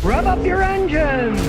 Rev up your engines!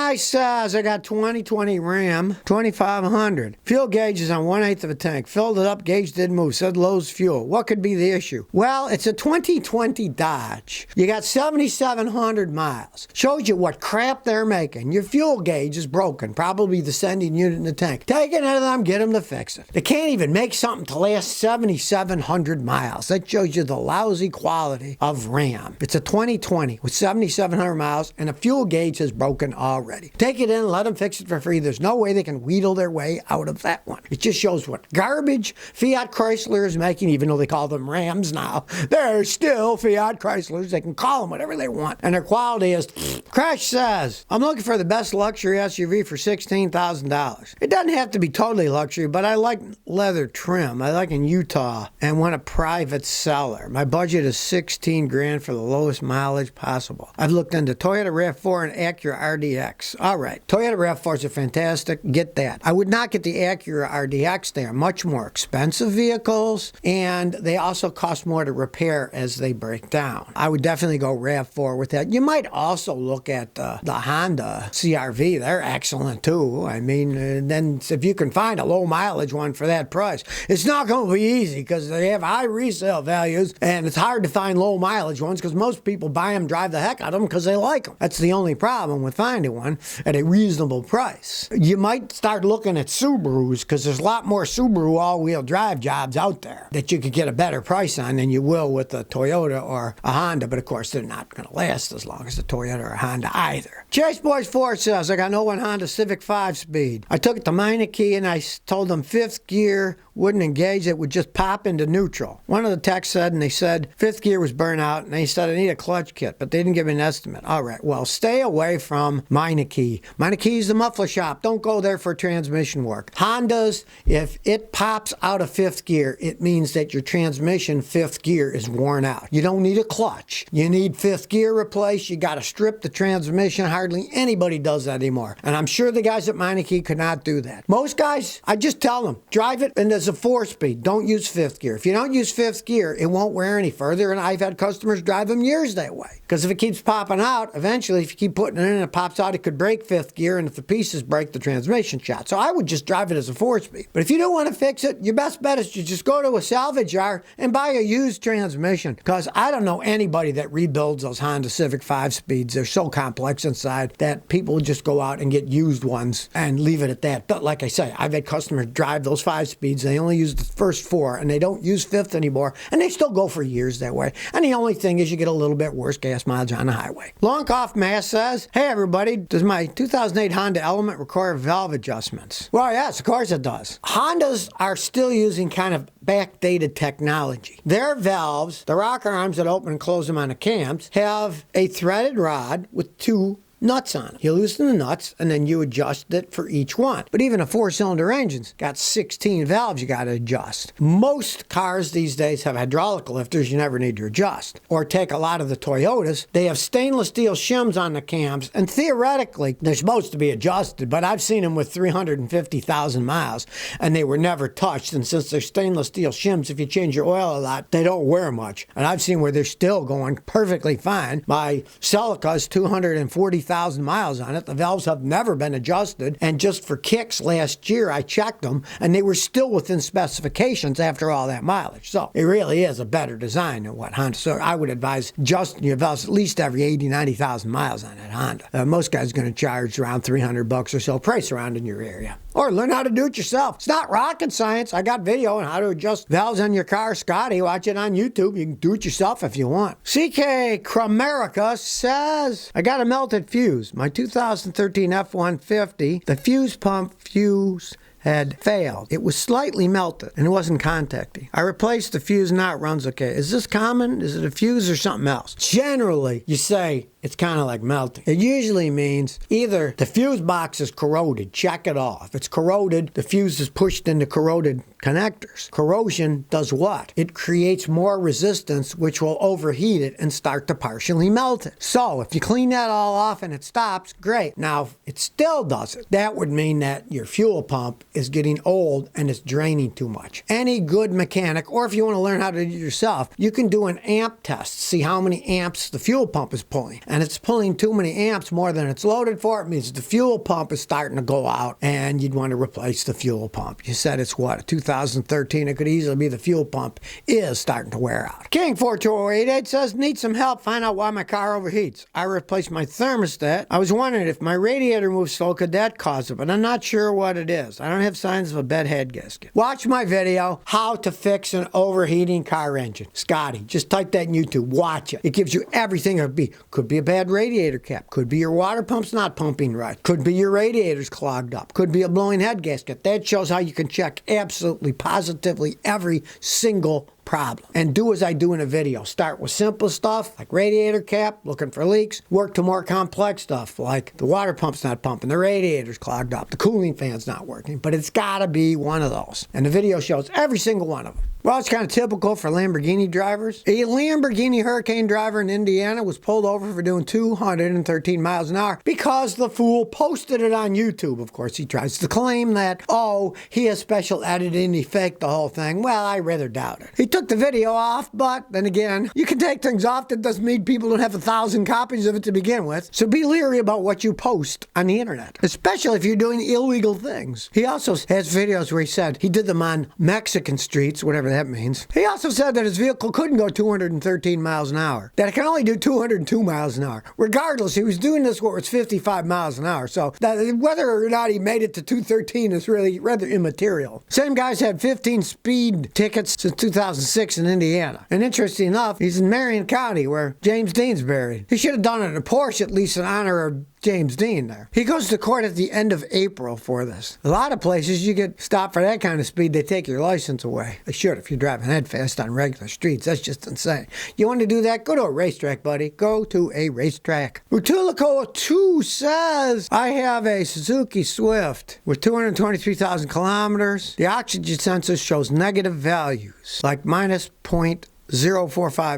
I says I got 2020 Ram 2500. Fuel gauge is on 1/8 of a tank. Filled it up, gauge didn't move. Said Lowe's fuel. What could be the issue? Well, it's a 2020 Dodge. You got 7,700 miles. Shows you what crap they're making. Your fuel gauge is broken. Probably the sending unit in the tank. Take it to them, get them to fix it. They can't even make something to last 7,700 miles. That shows you the lousy quality of Ram. It's a 2020 with 7,700 miles and a fuel gauge is broken already. Take it in, let them fix it for free. There's no way they can wheedle their way out of that one. It just shows what garbage Fiat Chrysler is making, even though they call them Rams now. They're still Fiat Chryslers. They can call them whatever they want. And their quality is... Crash says, I'm looking for the best luxury SUV for $16,000. It doesn't have to be totally luxury, but I like leather trim. I like in Utah and want a private seller. My budget is $16,000 for the lowest mileage possible. I've looked into Toyota RAV4 and Acura RDX. All right, Toyota RAV4s are fantastic. Get that. I would not get the Acura RDX. They are much more expensive vehicles, and they also cost more to repair as they break down. I would definitely go RAV4 with that. You might also look at the Honda CR-V. They're excellent too. I mean, then if you can find a low mileage one for that price, it's not going to be easy because they have high resale values, and it's hard to find low mileage ones because most people buy them, drive the heck out of them because they like them. That's the only problem with finding one at a reasonable price. You might start looking at Subarus because there's a lot more Subaru all-wheel drive jobs out there that you could get a better price on than you will with a Toyota or a Honda, but of course they're not going to last as long as a Toyota or a Honda either. Chase Boys 4 says, I got no one Honda Civic 5-speed. I took it to Meineke and I told them fifth gear wouldn't engage, it would just pop into neutral. One of the techs said, and they said fifth gear was burnt out, and they said I need a clutch kit, but they didn't give me an estimate. All right, well, stay away from Meineke. Meineke's the muffler shop. Don't go there for transmission work. Hondas, if it pops out of fifth gear, it means that your transmission fifth gear is worn out. You don't need a clutch. You need fifth gear replaced. You got to strip the transmission. Hardly anybody does that anymore. And I'm sure the guys at Meineke could not do that. Most guys, I just tell them, drive it and there's a 4-speed. Don't use fifth gear. If you don't use fifth gear, it won't wear any further, and I've had customers drive them years that way. Because if it keeps popping out, eventually, if you keep putting it in and it pops out, it could break fifth gear, and if the pieces break, the transmission shot. So I would just drive it as a 4-speed. But if you don't want to fix it, your best bet is to just go to a salvage yard and buy a used transmission. Because I don't know anybody that rebuilds those Honda Civic 5-speeds. They're so complex inside that people just go out and get used ones and leave it at that. But like I say, I've had customers drive those 5-speeds. They only use the first 4, and they don't use fifth anymore, and they still go for years that way. And the only thing is you get a little bit worse gas mileage on the highway. Longcoff Mass says, hey everybody, does my 2008 Honda Element require valve adjustments? Well, yes, of course it does. Hondas are still using kind of backdated technology. Their valves, the rocker arms that open and close them on the cams, have a threaded rod with 2 nuts on it. You loosen the nuts and then you adjust it for each one. But even a 4-cylinder engine's got 16 valves you got to adjust. Most cars these days have hydraulic lifters you never need to adjust. Or take a lot of the Toyotas, they have stainless steel shims on the cams, and theoretically they're supposed to be adjusted, but I've seen them with 350,000 miles and they were never touched. And since they're stainless steel shims, if you change your oil a lot, they don't wear much. And I've seen where they're still going perfectly fine. My Celica's 240,000 miles on it. The valves have never been adjusted, and just for kicks last year I checked them and they were still within specifications after all that mileage. So it really is a better design than what Honda. So I would advise adjusting your valves at least every 80,000-90,000 miles on that Honda. Most guys are going to charge around $300 or so price around in your area. Or learn how to do it yourself. It's not rocket science. I got video on how to adjust valves on your car. Scotty, watch it on YouTube. You can do it yourself if you want. CK Cramerica says, I got a melted fuse. My 2013 F-150, the fuse pump fuse had failed. It was slightly melted and it wasn't contacting. I replaced the fuse and now it runs okay. Is this common? Is it a fuse or something else? Generally, you say, it's kind of like melting. It usually means either the fuse box is corroded, check it off. If it's corroded, the fuse is pushed into corroded connectors. Corrosion does what? It creates more resistance, which will overheat it and start to partially melt it. So if you clean that all off and it stops, great. Now, if it still does it, that would mean that your fuel pump is getting old and it's draining too much. Any good mechanic, or if you want to learn how to do it yourself, you can do an amp test, see how many amps the fuel pump is pulling. And it's pulling too many amps more than it's loaded for. It means the fuel pump is starting to go out and you'd want to replace the fuel pump. You said it's what, 2013? It could easily be the fuel pump is starting to wear out. King42088 says, need some help, find out why my car overheats. I replaced my thermostat. I was wondering if my radiator moves slow, could that cause it? But I'm not sure what it is. I don't have signs of a bed head gasket. Watch my video, how to fix an overheating car engine. Scotty, just type that in YouTube. Watch it. It gives you everything it could be a bad radiator cap. Could be your water pump's not pumping right. Could be your radiator's clogged up. Could be a blowing head gasket. That shows how you can check absolutely, positively every single problem. And do as I do in a video. Start with simple stuff like radiator cap, looking for leaks. Work to more complex stuff like the water pump's not pumping, the radiator's clogged up, the cooling fan's not working. But it's got to be one of those. And the video shows every single one of them. Well, it's kind of typical for Lamborghini drivers. A Lamborghini Hurricane driver in Indiana was pulled over for doing 213 miles an hour because the fool posted it on YouTube. Of course, he tries to claim that, oh, he has special editing, he faked the whole thing. Well, I rather doubt it. He took the video off, but then again, you can take things off. That doesn't mean people don't have 1,000 copies of it to begin with. So be leery about what you post on the internet, especially if you're doing illegal things. He also has videos where he said he did them on Mexican streets, whatever that means. He also said that his vehicle couldn't go 213 miles an hour, that it can only do 202 miles an hour. Regardless, he was doing this where it's 55 miles an hour, so that whether or not he made it to 213 is really rather immaterial. Same guy's had 15 speed tickets since 2006 in Indiana. And interesting enough, he's in Marion County where James Dean's buried. He should have done it in a Porsche at least in honor of James Dean there. He goes to court at the end of April for this. A lot of places you get stopped for that kind of speed, they take your license away. They should if you're driving that fast on regular streets. That's just insane. You want to do that? Go to a racetrack, buddy. Go to a racetrack. Utulico 2 says, I have a Suzuki Swift with 223,000 kilometers. The oxygen sensor shows negative values, like minus 0.045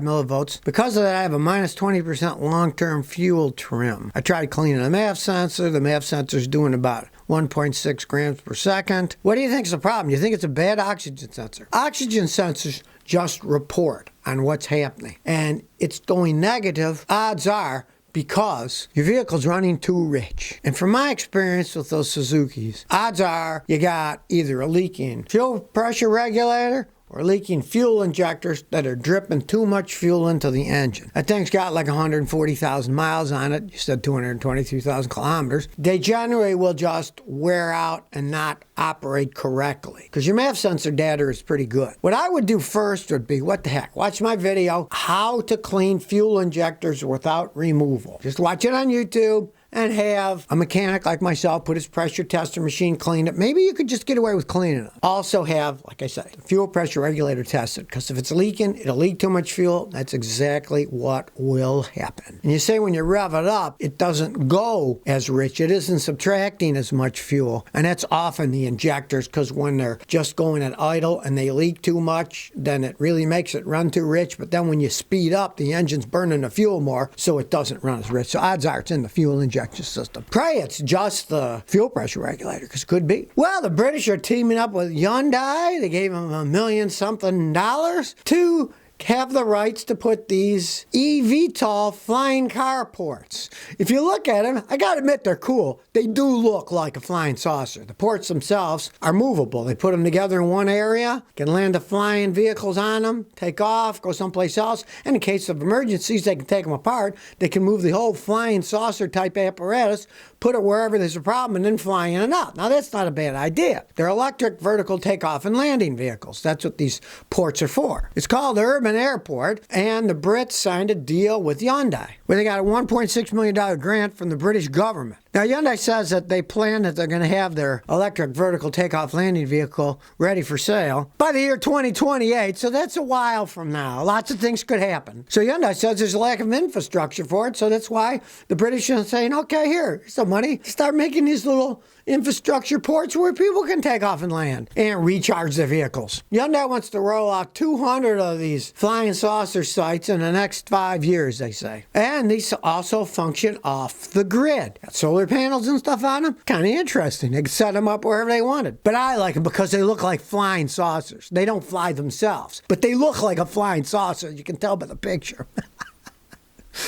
millivolts. Because of that, I have a minus 20% long-term fuel trim. I tried cleaning the MAF sensor. The MAF sensor is doing about 1.6 grams per second. What do you think is the problem? You think it's a bad oxygen sensor? Oxygen sensors just report on what's happening. And it's going negative, odds are, because your vehicle's running too rich. And from my experience with those Suzukis, odds are you got either a leaking fuel pressure regulator or leaking fuel injectors that are dripping too much fuel into the engine. That thing's got like 140,000 miles on it. You said 223,000 kilometers. They generally will just wear out and not operate correctly because your MAF sensor data is pretty good. What I would do first would be, what the heck, watch my video, how to clean fuel injectors without removal. Just watch it on YouTube and have a mechanic like myself put his pressure tester machine clean it. Maybe you could just get away with cleaning it. Also have, like I said, the fuel pressure regulator tested, because if it's leaking, it'll leak too much fuel. That's exactly what will happen. And you say when you rev it up, it doesn't go as rich. It isn't subtracting as much fuel. And that's often the injectors, because when they're just going at idle and they leak too much, then it really makes it run too rich. But then when you speed up, the engine's burning the fuel more, so it doesn't run as rich. So odds are it's in the fuel injector system. Pray it's just the fuel pressure regulator, because it could be. Well, the British are teaming up with Hyundai. They gave them $1 million something to have the rights to put these eVTOL flying carports. If you look at them, I gotta admit they're cool. They do look like a flying saucer. The ports themselves are movable. They put them together in one area, can land the flying vehicles on them, take off, go someplace else, and in case of emergencies, they can take them apart. They can move the whole flying saucer type apparatus, put it wherever there's a problem, and then fly in and out. Now, that's not a bad idea. They're electric vertical takeoff and landing vehicles. That's what these ports are for. It's called urban German airport, and the Brits signed a deal with Hyundai, where they got a $1.6 million grant from the British government. Now, Hyundai says that they plan that they're going to have their electric vertical takeoff landing vehicle ready for sale by the year 2028, so that's a while from now. Lots of things could happen. So Hyundai says there's a lack of infrastructure for it, so that's why the British are saying, okay, here's some money. Start making these little infrastructure ports where people can take off and land and recharge their vehicles. Hyundai wants to roll out 200 of these flying saucer sites in the next 5 years, they say. And these also function off the grid. Got solar panels and stuff on them. Kind of interesting. They can set them up wherever they wanted. But I like them because they look like flying saucers. They don't fly themselves, but they look like a flying saucer. You can tell by the picture.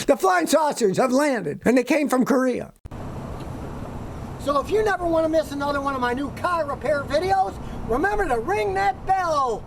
The flying saucers have landed, and they came from Korea. So if you never want to miss another one of my new car repair videos, remember to ring that bell.